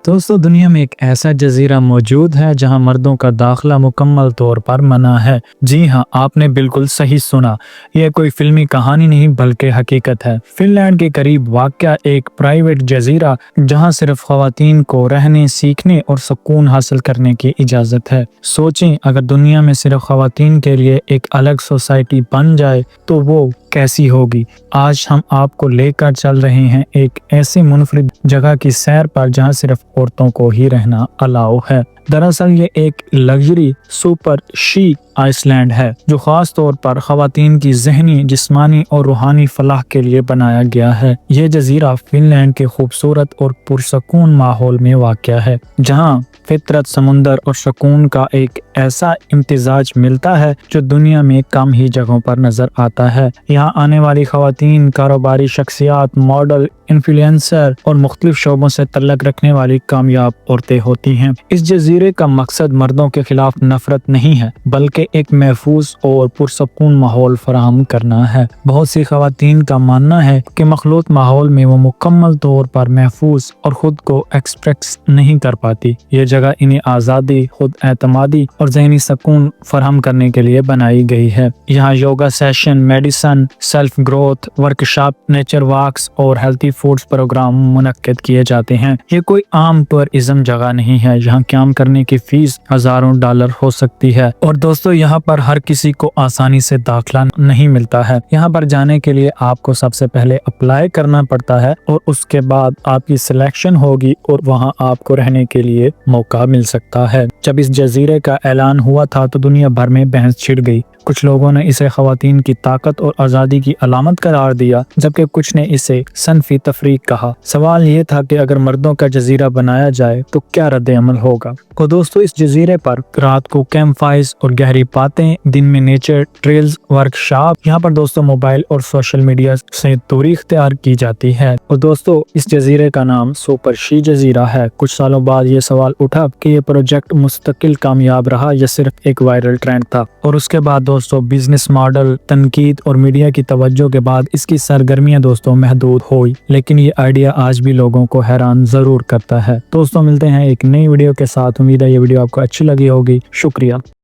दोस्तों दुनिया में एक ऐसा जजीरा मौजूद है जहां मर्दों का दाखिला मुकम्मल तौर पर मना है। जी हां, आपने बिल्कुल सही सुना। यह कोई फिल्मी कहानी नहीं बल्कि हकीकत है। फिनलैंड के करीब वाक़या एक प्राइवेट जजीरा जहां सिर्फ ख़वातीन को रहने, सीखने और सुकून हासिल करने की इजाज़त है। सोचें, अगर दुनिया में सिर्फ ख़वातीन के लिए एक अलग सोसाइटी बन जाए तो वो कैसी होगी। आज हम आपको लेकर चल रहे हैं एक ऐसी मुनफरिद जगह की सैर पर जहां सिर्फ औरतों को ही रहना अलाउ है। दरअसल ये एक लग्जरी सुपर शी आइसलैंड है जो खास तौर पर ख़वातीन की ज़हनी, जिस्मानी और रूहानी फलाह के लिए बनाया गया है। ये जजीरा फिनलैंड के खूबसूरत और पुरसकून माहौल में वाक़या है जहाँ फितरत, समुंदर और सुकून का एक ऐसा इम्तिजाज मिलता है जो दुनिया में कम ही जगहों पर नजर आता है। यहाँ आने वाली ख़वातीन कारोबारी शख्सियात, मॉडल, इन्फ्लुएंसर और मुख्तलिफ शोबों से तल्लुक़ रखने वाली कामयाब औरतें होती हैं। इस जजीरे का मकसद मर्दों के खिलाफ नफरत नहीं है बल्कि एक महफूज और पुरसकून माहौल फराहम करना है। बहुत सी ख़वातीन का मानना है कि मखलूत माहौल में वो मुकम्मल तौर पर महफूज और ख़ुद को एक्सप्रेस नहीं कर पाती। ये जगह इन्हें आज़ादी, खुद एतमादी और ज़हनी सुकून फराहम करने के लिए बनाई गई है। यहाँ yoga session, medicine, self growth workshop, nature walks और हेल्थी फूड्स प्रोग्राम मुनक्किद किए जाते हैं। ये कोई आम टूरिज्म जगह नहीं है। यहाँ काम करने की फीस हज़ारों डॉलर हो सकती है। और दोस्तों, यहाँ पर हर किसी को आसानी से दाखिला नहीं मिलता है। यहाँ पर जाने के लिए आपको सबसे पहले अप्लाई करना पड़ता है और उसके बाद आपकी सिलेक्शन होगी और वहाँ आपको रहने के लिए मौका मिल सकता है। जब इस जजीरे का ऐलान हुआ था तो दुनिया भर में बहस छिड़ गई। कुछ लोगों ने इसे ख़वातीन की ताकत और आज़ादी की अलामत करार दिया, जबकि कुछ ने इसे सनफी तफरीक कहा। सवाल ये था कि अगर मर्दों का जजीरा बनाया जाए तो क्या रद्द-ए-अमल होगा। तो दोस्तों, इस जजीरे पर रात को कैंप फायर्स और गहरी बातें, दिन में नेचर ट्रेल्स वर्कशॉप। यहाँ पर दोस्तों मोबाइल और सोशल मीडिया से दूरी इख्तियार की जाती है। और दोस्तों, इस जजीरे का नाम सुपर शी जजीरा है। कुछ सालों बाद ये सवाल उठा कि ये प्रोजेक्ट मुस्तकिल कामयाब रहा या सिर्फ एक वायरल ट्रेंड था। और उसके बाद दोस्तों बिजनेस मॉडल, तनकीद और मीडिया की तवज्जो के बाद इसकी सरगर्मियां दोस्तों महदूद हुई, लेकिन ये आइडिया आज भी लोगों को हैरान जरूर करता है। दोस्तों, मिलते हैं एक नई वीडियो के साथ। उम्मीद है ये वीडियो आपको अच्छी लगी होगी। शुक्रिया।